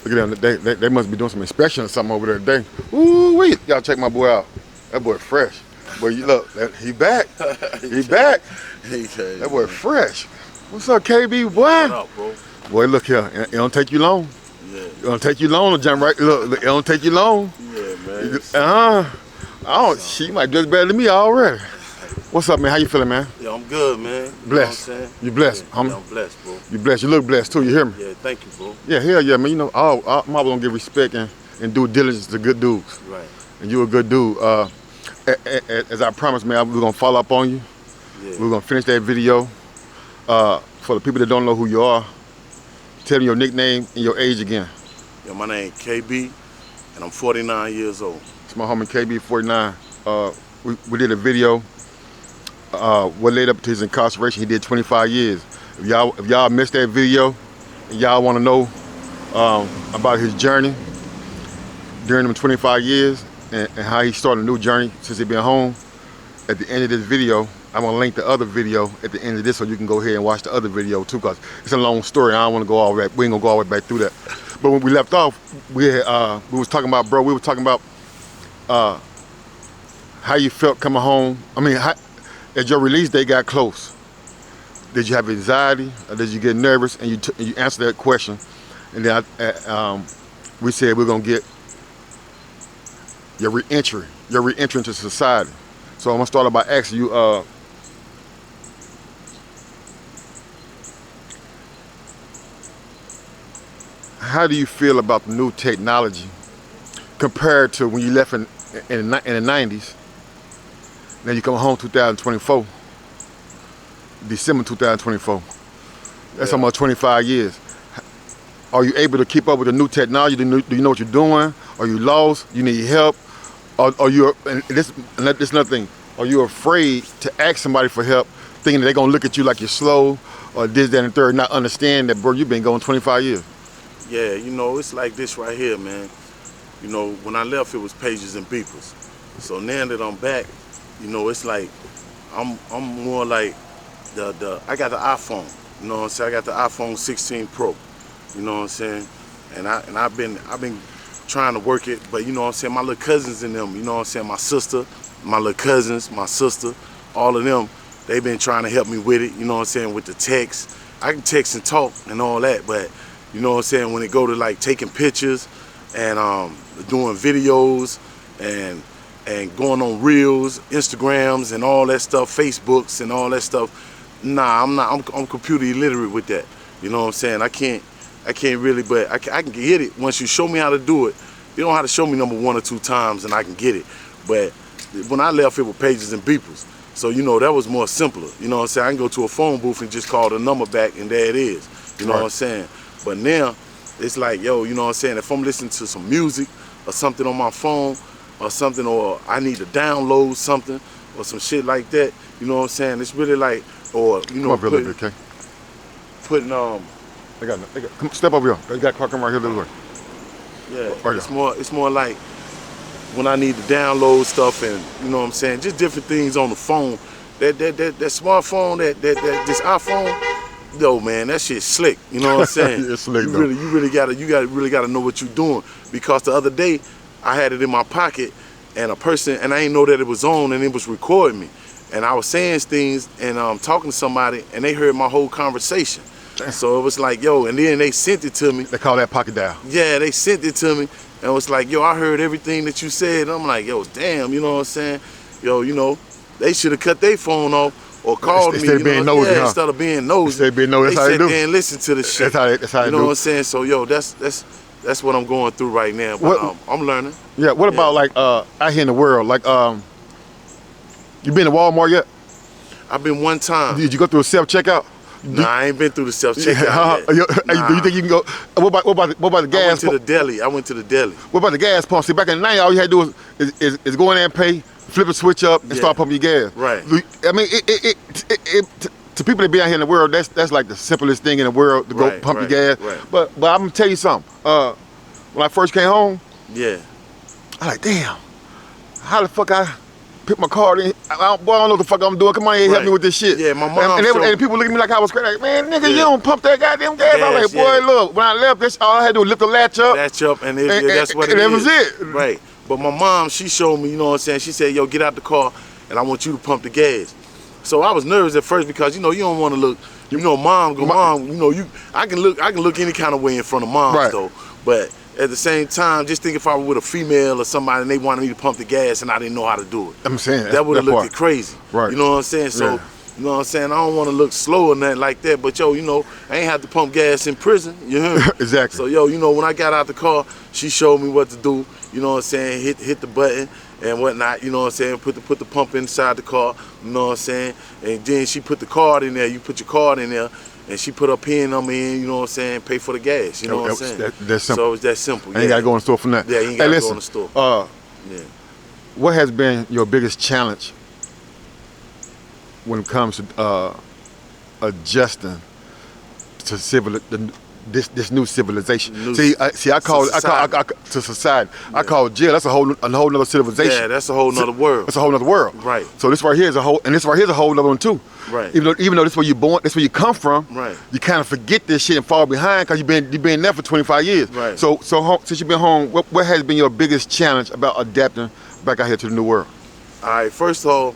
Look at them. They must be doing some inspection or something over there today. Ooh, wait. Y'all check my boy out. That boy fresh. Boy, you look. He back. He back. That boy fresh. What's up, KB, boy? What up, bro? Boy, look here. It don't take you long. Yeah. It don't take you long to jump right. Look, it don't take you long. Yeah, man. She might do better than me already. What's up, man? How you feeling, man? Yeah, I'm good, man. Blessed. You know what I'm saying? You blessed, yeah, homie? Yeah, I'm blessed, bro. You blessed. You look blessed, too. You hear me? Yeah, thank you, bro. Yeah, hell yeah, man. You know, all my gonna give respect and due diligence to good dudes. Right. And you a good dude. As I promised, man, we're gonna follow up on you. Yeah. We're gonna finish that video. For the people that don't know who you are, tell them your nickname and your age again. Yeah, my name KB, and I'm 49 years old. It's my homie KB, 49. We did a video. What led up to his incarceration. He did 25 years. If y'all missed that video, and y'all want to know about his journey during them 25 years and how he started a new journey since he been home, at the end of this video, I'm gonna link the other video at the end of this so you can go ahead and watch the other video too, because it's a long story. I don't want to go all the way. We ain't gonna go all the way back through that. But when we left off, we was talking about, bro. We were talking about how you felt coming home. I mean, as your release day got close, did you have anxiety or did you get nervous? And you answered that question, and then we said we're gonna get your reentry into society. So I'm gonna start by asking you, how do you feel about the new technology compared to when you left in the 90s? Now you come home 2024, December 2024. That's almost 25 years. Are you able to keep up with the new technology? Do you know what you're doing? Are you lost? You need help? Are you, and this another thing, are you afraid to ask somebody for help, thinking that they're gonna look at you like you're slow or this, that, and third, not understand that, bro, you've been going 25 years? Yeah, you know, it's like this right here, man. You know, when I left, it was pages and beepers. So now that I'm back, you know, it's like I'm more like I got the iPhone. You know what I'm saying? I got the iPhone 16 Pro. You know what I'm saying? And I've been trying to work it, but you know what I'm saying, my little cousins and them, you know what I'm saying, my sister, my little cousins, my sister, all of them, they've been trying to help me with it, you know what I'm saying, with the text. I can text and talk and all that, but you know what I'm saying, when it go to like taking pictures and doing videos and going on Reels, Instagrams and all that stuff, Facebooks and all that stuff, nah, I'm computer illiterate with that. You know what I'm saying? I can't really, but I can get it. Once you show me how to do it, you don't have to show me number 1 or 2 times and I can get it. But when I left, it was pages and beepers. So, you know, that was more simpler. You know what I'm saying? I can go to a phone booth and just call the number back and there it is. You know what I'm saying? But now, it's like, yo, you know what I'm saying? If I'm listening to some music or something on my phone or something, or I need to download something or some shit like that, you know what I'm saying? It's really like, or, you know, putting come step over here. They got a car coming right here this way. Yeah, it's more like when I need to download stuff and, you know what I'm saying, just different things on the phone. That smartphone, this iPhone, yo man, that shit's slick. You know what I'm saying? It's slick, you really gotta know what you're doing. Because the other day I had it in my pocket and I ain't know that it was on and it was recording me. And I was saying things and talking to somebody and they heard my whole conversation. Damn. So it was like, yo, and then they sent it to me. They call that pocket dial. Yeah, they sent it to me and it was like, yo, I heard everything that you said. And I'm like, yo, damn, you know what I'm saying? Yo, you know, they should have cut their phone off or called me. Instead of being nosy, huh? Instead of being nosy. Instead of being nosy, that's how they do. They sit there and listen to the shit. That's how you know what I'm saying? So, yo, that's what I'm going through right now. But I'm learning. Yeah, what about like out here in the world? Like, you been to Walmart yet? I've been one time. Did you go through a self-checkout? Nah, I ain't been through the self-checkout yet. Nah. Do you think you can go? What about the gas? I went to the deli. What about the gas pump? See, back in the 90s, all you had to do is go in there and pay, flip a switch up, and start pumping your gas. Right. I mean, to people that be out here in the world, that's like the simplest thing in the world to go pump your gas. Right. But I'm gonna tell you something. When I first came home, yeah, I like, damn, how the fuck I pick my card in. Boy, I don't know what the fuck I'm doing. Come on here, help me with this shit. Yeah, my mom. And people look at me like I was crazy. Like, man, nigga, you don't pump that goddamn gas. I'm like, boy, look. When I left, this all I had to do was lift the latch up. And that's what it is. That was it. Right. But my mom, she showed me. You know what I'm saying? She said, "Yo, get out the car, and I want you to pump the gas." So I was nervous at first because you don't want to look. Mom. I can look any kind of way in front of moms though. But at the same time, just think if I were with a female or somebody and they wanted me to pump the gas and I didn't know how to do it. I'm saying that would have looked crazy. Right. You know what I'm saying? So, you know what I'm saying? I don't want to look slow or nothing like that, but I ain't have to pump gas in prison. You hear me? Exactly. So, when I got out the car, she showed me what to do. You know what I'm saying? Hit the button and whatnot. You know what I'm saying? Put the pump inside the car. You know what I'm saying? And then she put the card in there. You put your card in there. And she put her PIN number in, you know what I'm saying, pay for the gas, you know what I'm saying? That's simple. So it's that simple. And you gotta go in the store from that. Yeah, you ain't gotta go in the store. What has been your biggest challenge when it comes to adjusting to this new civilization? I call to society. Yeah. I call jail. That's a whole nother civilization. Yeah, that's a whole nother world. That's a whole nother world. Right. So this right here is a whole nother one too. Right. Even though this is where you're born, this is where you come from. Right. You kind of forget this shit and fall behind because you've been there for 25 years. Right. So since you've been home, what has been your biggest challenge about adapting back out here to the new world? All right. First of all,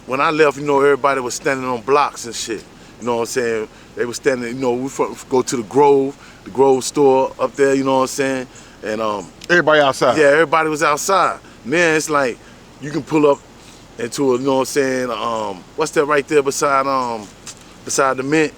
when I left, everybody was standing on blocks and shit. You know what I'm saying? They were standing. We go to the Grove store up there. You know what I'm saying? And everybody outside. Yeah, everybody was outside. Man, it's like you can pull up into a, you know what I'm saying, what's that right there beside the Mint,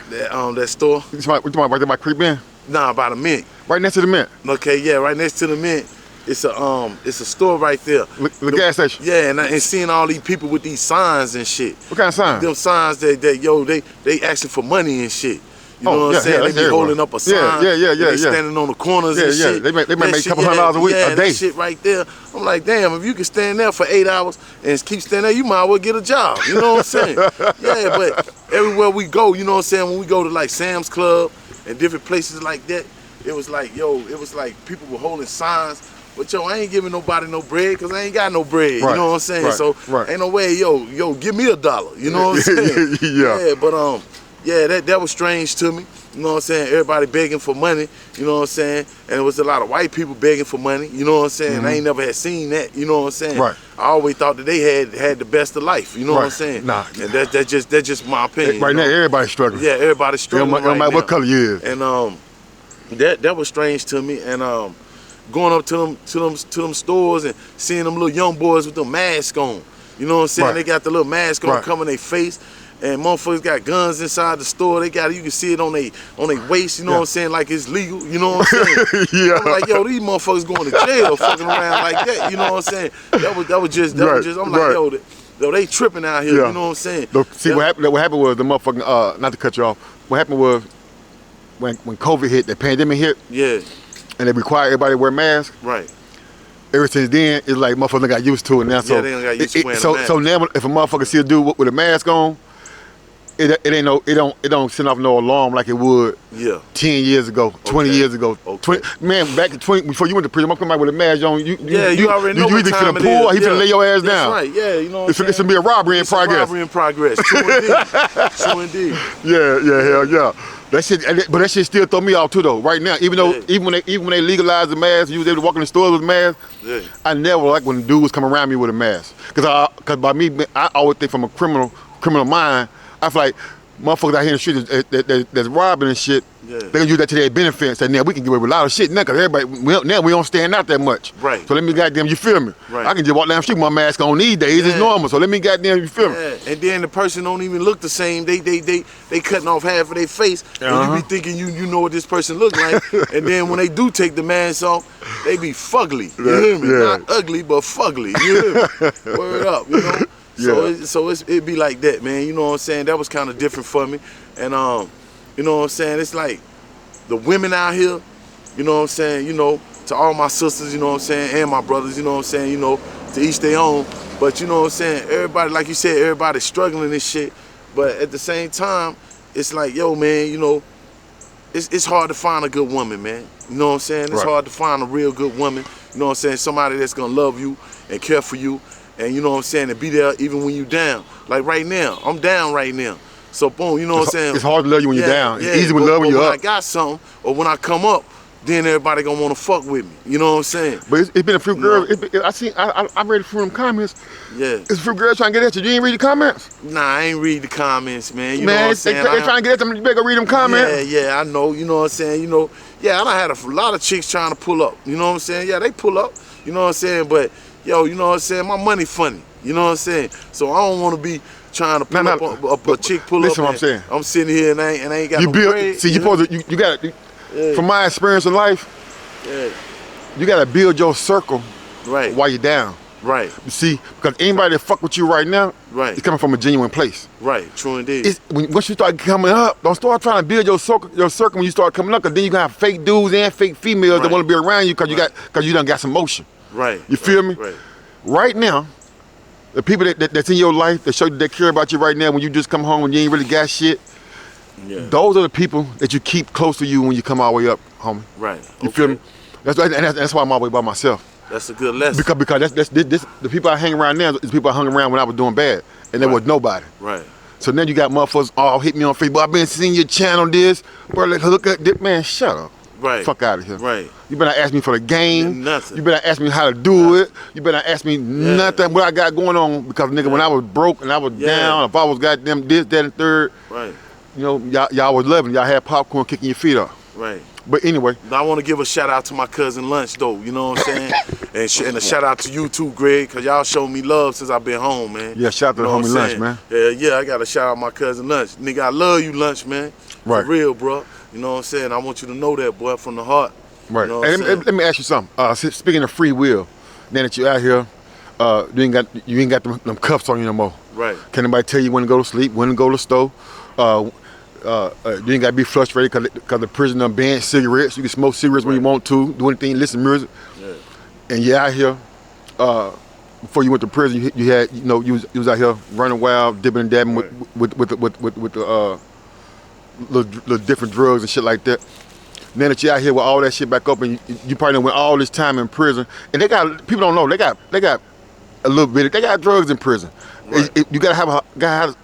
that store? You talking about right there by Creep In? Nah, by the Mint. Right next to the Mint? Okay, yeah, right next to the Mint. It's a store right there. The gas station? Yeah, and seeing all these people with these signs and shit. What kind of signs? Them signs they asking for money and shit. You know what I'm saying? They be holding up a sign. They standing on the corners and shit. They make a couple $100 a day. That shit right there. I'm like, damn, if you can stand there for 8 hours and keep standing there, you might as well get a job. You know what I'm saying? Yeah, but everywhere we go, you know what I'm saying? When we go to like Sam's Club and different places like that, it was like people were holding signs. But I ain't giving nobody no bread because I ain't got no bread. You know what I'm saying? So ain't no way, give me $1. You know what I'm saying? Yeah, but that was strange to me. You know what I'm saying? Everybody begging for money, you know what I'm saying? And it was a lot of white people begging for money, you know what I'm saying? Mm-hmm. I ain't never had seen that, you know what I'm saying? Right. I always thought that they had the best of life, you know what I'm saying? Nah. And that's just my opinion. Right now, everybody's struggling. Yeah, everybody's struggling. No matter what color you is. And that was strange to me. And going up to them stores and seeing them little young boys with them masks on. You know what I'm saying? Right. They got the little mask on covering their face. And motherfuckers got guns inside the store. You can see it on their waist, you know what I'm saying, like it's legal, you know what I'm saying? Yeah. I'm like, these motherfuckers going to jail fucking around like that, you know what I'm saying? That was just I'm like, they tripping out here, you know what I'm saying? See, what happened was the motherfucking, not to cut you off, what happened was when COVID hit, the pandemic hit, and they required everybody to wear masks. Right. Ever since then, it's like motherfuckers got used to it now. So they done got used to wearing a mask. So now if a motherfucker see a dude with a mask on, it don't send off no alarm like it would 10 years ago, 20 years ago. Okay. Man, back in 20 before you went to prison, I'm coming out with a mask on. You already know you what either time finna pull or you finna lay your ass down. That's right, yeah, you know what I'm It's gonna be a robbery in progress. Robbery in progress. True indeed. Yeah, hell yeah. That shit, but that shit still throw me off too though. Right now, even when they legalized the mask, you was able to walk in the stores with masks. Yeah. I never like when dudes come around me with a mask, cause by me, I always think from a criminal mind. I feel like motherfuckers out here in the street that's robbing and shit. Yeah. They gonna use that to their benefit and say, now we can get away with a lot of shit now, cause everybody we don't stand out that much. Right. So let me goddamn, you feel me? Right. I can just walk down the street with my mask on these days. It's normal. So let me goddamn, you feel me? And then the person don't even look the same. They cutting off half of their face. And you be thinking you know what this person look like. And then when they do take the mask off, they be fugly. You hear me? Not ugly, but fugly. You hear me? Word up, you know? So it be like that, man. You know what I'm saying? That was kind of different for me. And you know what I'm saying? It's like the women out here, you know what I'm saying? You know, to all my sisters, you know what I'm saying, and my brothers, you know what I'm saying? You know, to each their own. But you know what I'm saying? Everybody, like you said, everybody's struggling and shit. But at the same time, it's like, yo, man, you know, it's hard to find a good woman, man. You know what I'm saying? It's hard to find a real good woman. You know what I'm saying? Somebody that's gonna love you and care for you and you know what I'm saying, and be there even when you down. Like right now, I'm down right now. So boom, you know what I'm saying? It's hard to love you when you're down. It's easy to love when you're up. When I got something, or when I come up, then everybody gonna wanna fuck with me. You know what I'm saying? But it's been a few girls. I read a few of them comments. Yeah. It's a few girls trying to get at you. You ain't read the comments? Nah, I ain't read the comments, man. You know what I'm saying? They trying to get at them. You better go read them comments. Yeah, I know. You know what I'm saying? You know, yeah, I done had a lot of chicks trying to pull up. You know what I'm saying? Yeah, they pull up. You know what I'm saying? But yo, you know what I'm saying? My money funny. You know what I'm saying? So I don't want to be trying to pull up a chick pull listen up. What I'm saying. I'm sitting here and I ain't got you no build, bread. See, you got to. Yeah. From my experience in life, you got to build your circle while you're down. Right. You see, because anybody that fuck with you right now is coming from a genuine place. Right. True indeed. Once you start coming up, don't start trying to build your circle when you start coming up, because then you gonna have fake dudes and fake females that want to be around you because you done got some motion. Right. You feel me? Right. Right now, the people that's in your life that show you they care about you right now when you just come home and you ain't really got shit. Yeah. Those are the people that you keep close to you when you come all the way up, homie. Right. You feel me? That's why I'm all the way by myself. That's a good lesson. Because that's the people I hang around now is people I hung around when I was doing bad, and there was nobody. Right. So then you got motherfuckers all hit me on Facebook. I've been seeing your channel, this, bro. Look at this, man. Shut up. Right. Fuck out of here. Right. You better ask me for the game. Nothing. You better ask me how to do it. You better ask me nothing what I got going on, because nigga, when I was broke and I was down, if I was goddamn this, that, and third, right. You know, y'all was loving. Y'all had popcorn kicking your feet off. Right. But anyway, I want to give a shout out to my cousin Lunch though, you know what I'm saying? and a shout out to you too, Greg, because y'all showed me love since I've been home, man. Yeah, shout out to the homie Lunch, man. Yeah, I got to shout out my cousin Lunch. Nigga, I love you, Lunch, man. Right. For real, bro. You know what I'm saying? I want you to know that, boy, from the heart. Right. You know let me ask you something. Speaking of free will, now that you're out here, you ain't got them cuffs on you no more. Right. Can anybody tell you when to go to sleep, when to go to the store? You ain't gotta be frustrated because the prison done banned cigarettes. You can smoke cigarettes when you want to, do anything, listen to music. Yeah. And you're out here. Before you went to prison, you had, you know, you was out here running wild, dipping and dabbing with the little different drugs and shit like that. Now that you're out here with all that shit back up, and you probably went all this time in prison, and people don't know they got a little bit. They got drugs in prison. Right. You gotta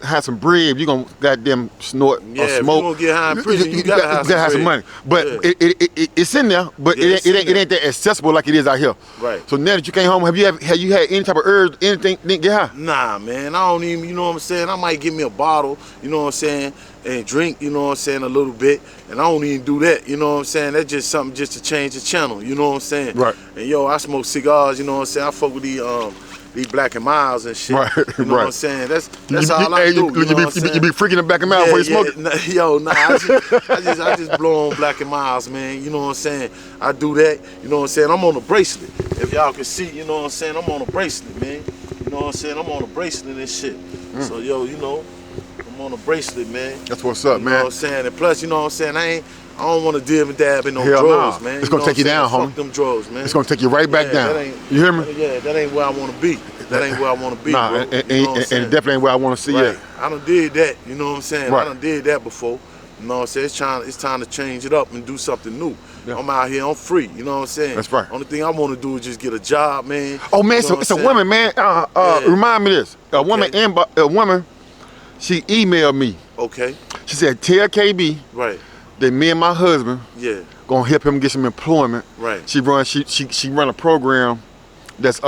have some bread. If you gonna goddamn snort or smoke. If you gonna get high in prison, you gotta have some money. But it's in there, but it ain't that accessible like it is out here. Right. So now that you came home, have you had any type of urge, anything, didn't get high? Nah, man. I don't even. You know what I'm saying? I might give me a bottle. You know what I'm saying? And drink. You know what I'm saying? A little bit. And I don't even do that. You know what I'm saying? That's just something just to change the channel. You know what I'm saying? Right. And yo, I smoke cigars. You know what I'm saying? I fuck with these Black and Miles and shit. Right, you know what I'm saying? That's all I do. You be freaking the Black and Miles before you smoke it? I just blow on Black and Miles, man. You know what I'm saying? I do that. You know what I'm saying? I'm on a bracelet. If y'all can see, you know what I'm saying? I'm on a bracelet, man. You know what I'm saying? I'm on a bracelet and shit. So, yo, you know, I'm on a bracelet, man. That's what's up, man. You know what I'm saying? And plus, you know what I'm saying? I don't want to dib and dab in no drugs, man. It's going to take you down, homie. Fuck them drugs, man. It's going to take you right back down. You hear me? Yeah, that ain't where I want to be. That ain't where I want to be, bro. And it definitely ain't where I want to see it. I done did that, you know what I'm saying? I done did that before. You know what I'm saying? It's time to change it up and do something new. Yeah. I'm out here, I'm free, you know what I'm saying? That's right. Only thing I want to do is just get a job, man. Oh, man, it's a woman, man. Remind me this. A woman, she emailed me. Okay. She said, tell KB that me and my husband gonna help him get some employment. Right. She run a program that's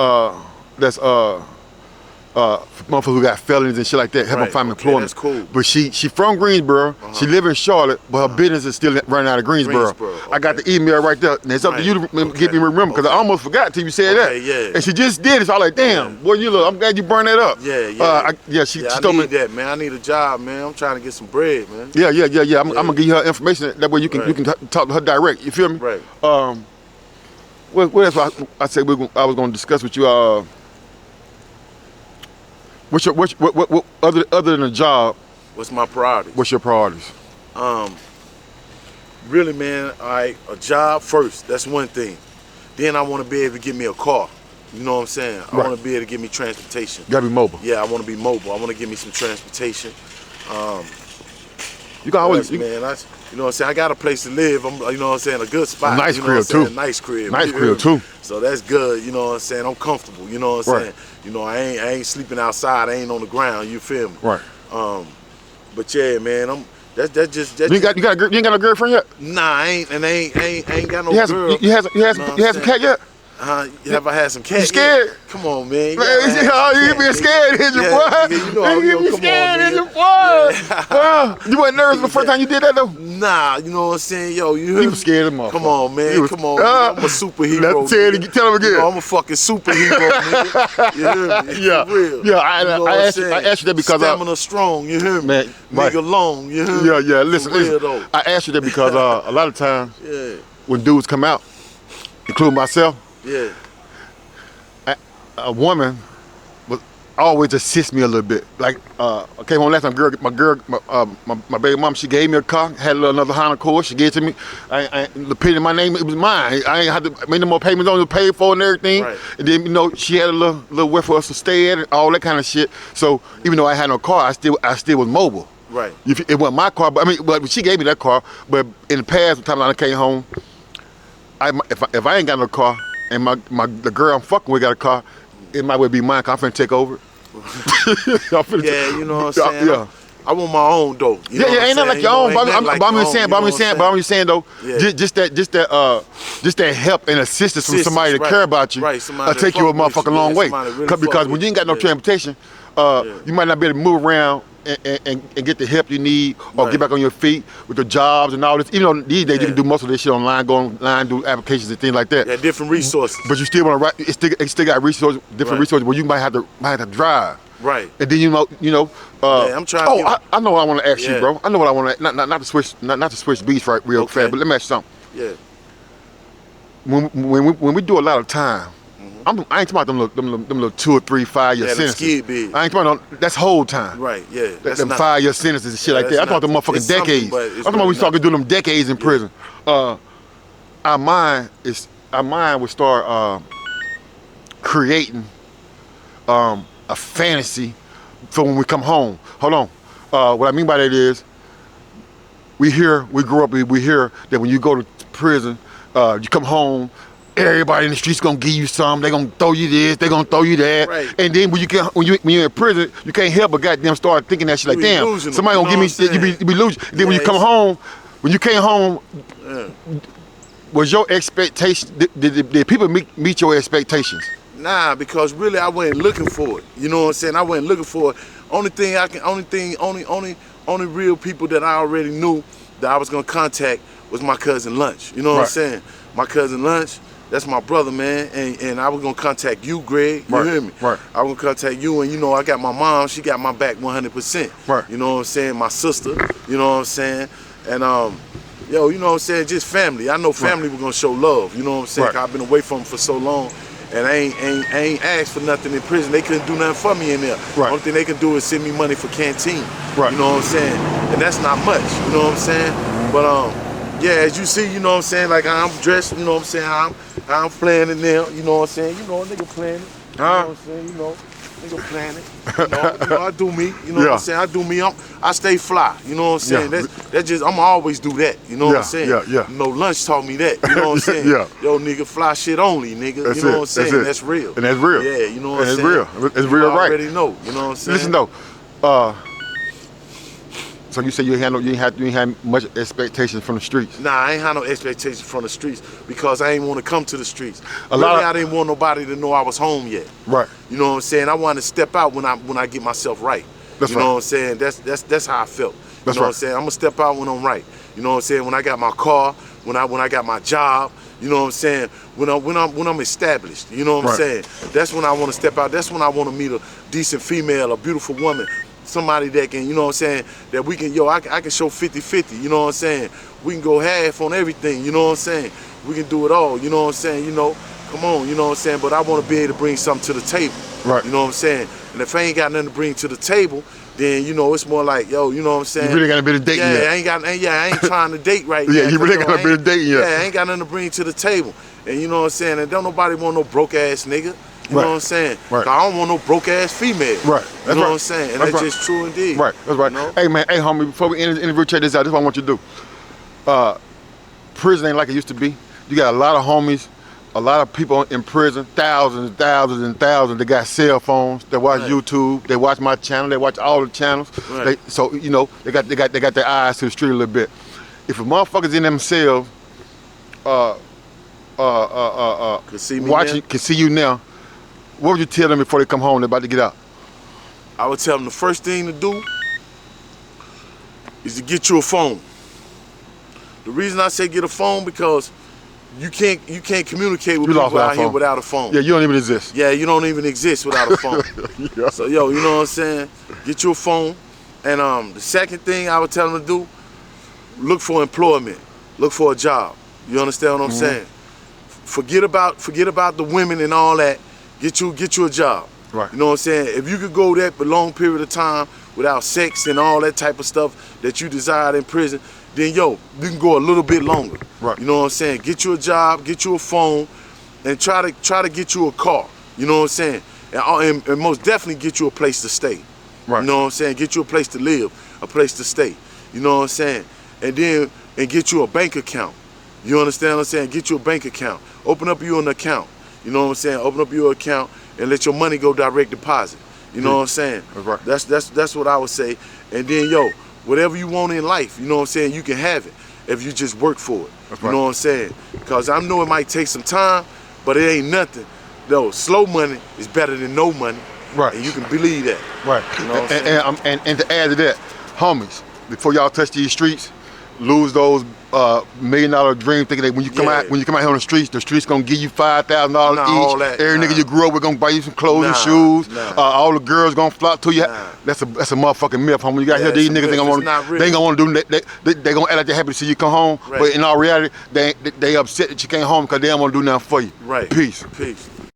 motherfuckers who got felonies and shit like that, help them find employment. That's cool. But she from Greensboro. She live in Charlotte, but her business is still running out of Greensboro. Okay. I got the email right there, and it's up to you to get me remember, because I almost forgot till you said that. Yeah. And she just did it. So I like, damn, boy, I'm glad you burned that up. She told me that, man. I need a job, man. I'm trying to get some bread, man. Yeah. I'm gonna give you her information. That way you can talk to her direct. You feel me? Right. What else I said I was gonna discuss with you? What other than a job? What's my priorities? What's your priorities? Really, man, a job first. That's one thing. Then I want to be able to get me a car. You know what I'm saying? I want to be able to give me transportation. You gotta be mobile. Yeah, I want to be mobile. I want to give me some transportation. You can always, Yes, man. You know what I'm saying? I got a place to live. You know what I'm saying? A good spot. A nice you know crib, what I'm saying? too. Nice crib. Nice crib, too. So that's good. You know what I'm saying? I'm comfortable. You know what I'm saying? You know, I ain't sleeping outside. I ain't on the ground. You feel me? Right. But yeah, man, that's just. You ain't got no girlfriend yet? Nah, I ain't got no girl. You had some cat yet? Have I had some cat? You scared? Yeah. Come on, man. You been scared, did you, boy? You know, you been scared, did you, boy? You wasn't nervous the first time you did that, though? Nah, you know what I'm saying? Yo, you was scared of motherfucker. Come on, man. Come on. I'm a superhero. Tell him again. You know, I'm a fucking superhero, nigga. You hear me? Yeah. For real. Yeah, I asked you that because stamina strong, you hear me? Man, nigga long, you hear me? Yeah, listen. I asked you that because a lot of times when dudes come out, including myself, a woman would always assist me a little bit. Like I came home last time, my baby mom, she gave me a car, had another Honda Accord, she gave it to me. The pen in my name, it was mine. I ain't had to make no more payments on it, paid for and everything. Right. And then, you know, she had a little where for us to stay at and all that kind of shit. So even though I had no car, I still was mobile. Right. It wasn't my car, but she gave me that car. But in the past, the time I came home, if I ain't got no car and the girl I'm fucking with got a car, it might well be mine, cause I'm finna take over. Yeah, you know what I'm saying? Yeah. I want my own though. Yeah, ain't nothing like your own. But I'm just saying though, just that help and assistance from somebody to care about you, will take you a motherfucking long way. Because when you ain't got no transportation, you might not be able to move around and get the help you need or get back on your feet with the jobs and all this. Even though these days you can do most of this shit online, go online, do applications and things like that. Yeah, different resources. But you still want to write. It still got different resources where you might have to drive. Right. And then you know. I'm trying. I know what I want to ask you, bro. I know what I want to. Not to switch beats real fast, but let me ask you something. Yeah. When we do a lot of time. I ain't talking about them little 2 or 3, 5 year sentences. I ain't talking about that's whole time. Right, yeah. Them 5 year sentences and shit like that. I thought them motherfucking decades. I'm talking about we start doing them decades in prison. Our mind would start creating a fantasy for when we come home. Hold on. What I mean by that is we grew up, we hear that when you go to prison, you come home, everybody in the streets gonna give you something. They gonna throw you this. They gonna throw you that. Right. And then when you're in prison, you can't help but goddamn start thinking that shit like, damn, somebody gonna give me. You be losing. Then when you come home, when you came home, was your expectation? Did people meet your expectations? Nah, because really I wasn't looking for it. You know what I'm saying? I wasn't looking for it. Only real people that I already knew that I was gonna contact was my cousin Lunch. You know what I'm saying? My cousin Lunch. That's my brother, man, and I was gonna contact you, Greg. You hear me? Right. I was gonna contact you, and you know I got my mom. She got my back 100%. Right. You know what I'm saying? My sister. You know what I'm saying? And yo, you know what I'm saying? Just family. I know family was gonna show love. You know what I'm saying? 'Cause I've been away from them for so long, and I ain't asked for nothing in prison. They couldn't do nothing for me in there. Right. Only thing they can do is send me money for canteen. Right. You know what I'm saying? And that's not much. You know what I'm saying? But yeah, as you see, you know what I'm saying, like how I'm dressed, you know what I'm saying, how I'm playing it now, you know what I'm saying, you know, a nigga playing it, you know what I'm saying, you know, nigga playing it, you know, I do me, you know what I'm saying, I do me, I stay fly, you know what I'm saying, that's just, I'ma always do that, you know what I'm saying, You know, Lunch taught me that, you know what I'm saying, yo nigga, fly shit only, nigga, that's you know what I'm saying, that's real. And that's real. Yeah, you know what I'm saying. It's real, it's real, right. I already know, you know what I'm saying. Listen though, so you say you ain't had much expectations from the streets? Nah, I ain't had no expectations from the streets because I ain't want to come to the streets. I didn't want nobody to know I was home yet. Right. You know what I'm saying? I wanted to step out when I get myself right. That's you know what I'm saying? That's how I felt. You know what I'm saying? I'm gonna step out when I'm right. You know what I'm saying? When I got my car, when I got my job, you know what I'm saying? When I'm established, you know what I'm saying? That's when I want to step out. That's when I want to meet a decent female, a beautiful woman. Somebody that can, you know what I'm saying, that we can, I can show 50-50, you know what I'm saying? We can go half on everything, you know what I'm saying? We can do it all, you know what I'm saying? You know, come on, you know what I'm saying? But I want to be able to bring something to the table, right? You know what I'm saying? And if I ain't got nothing to bring to the table, then, you know, it's more like, yo, you know what I'm saying? You really got a bit of dating yet. I ain't trying to date right now. Yeah, you really got a bit of dating yet. Yeah, I ain't got nothing to bring to the table. And you know what I'm saying? And don't nobody want no broke ass nigga. You know what I'm saying? Right. 'Cause I don't want no broke ass female. Right. You know what I'm saying? And that's just true indeed. Right. That's right. You know? Hey man, hey homie, before we end this interview, check this out. This is what I want you to do. Prison ain't like it used to be. You got a lot of homies, a lot of people in prison, thousands and thousands and thousands. They got cell phones. They watch YouTube. They watch my channel. They watch all the channels. Right. So you know they got their eyes to the street a little bit. If a motherfuckers in themselves Can see me watching, now? can see you now, what would you tell them before they come home? They're about to get out. I would tell them the first thing to do is to get you a phone. The reason I say get a phone because you can't communicate with people out here without a phone. Yeah, you don't even exist. Yeah, you don't even exist without a phone. Yeah. So yo, you know what I'm saying? Get you a phone. And the second thing I would tell them to do, look for employment. Look for a job. You understand what I'm saying? Forget about the women and all that. Get you a job. Right. You know what I'm saying? If you could go there for a long period of time without sex and all that type of stuff that you desired in prison, then yo, you can go a little bit longer. Right. You know what I'm saying? Get you a job, get you a phone, and try to get you a car. You know what I'm saying? And most definitely get you a place to stay. Right. You know what I'm saying? Get you a place to live, a place to stay. You know what I'm saying? And get you a bank account. You understand what I'm saying? Get you a bank account. Open up you an account. You know what I'm saying? Open up your account and let your money go direct deposit. You know what I'm saying? That's right. That's what I would say. And then yo, whatever you want in life, you know what I'm saying, you can have it if you just work for it. That's you right. know what I'm saying? Because I know it might take some time, but it ain't nothing. No, slow money is better than no money. Right. And you can believe that. Right. You know what I'm saying? And to add to that, homies, before y'all touch these streets, lose those $1 million dream thinking that when you come out here on the streets gonna give you $5,000 all each. that, Every nigga you grew up with gonna buy you some clothes and shoes. All the girls gonna flock to you. That's a motherfucking myth, homie. You got to hear these niggas. They ain't gonna want to do. They gonna act like they happy to see you come home, but in all reality, they upset that you came home because they don't want to do nothing for you. Right. Peace. Peace.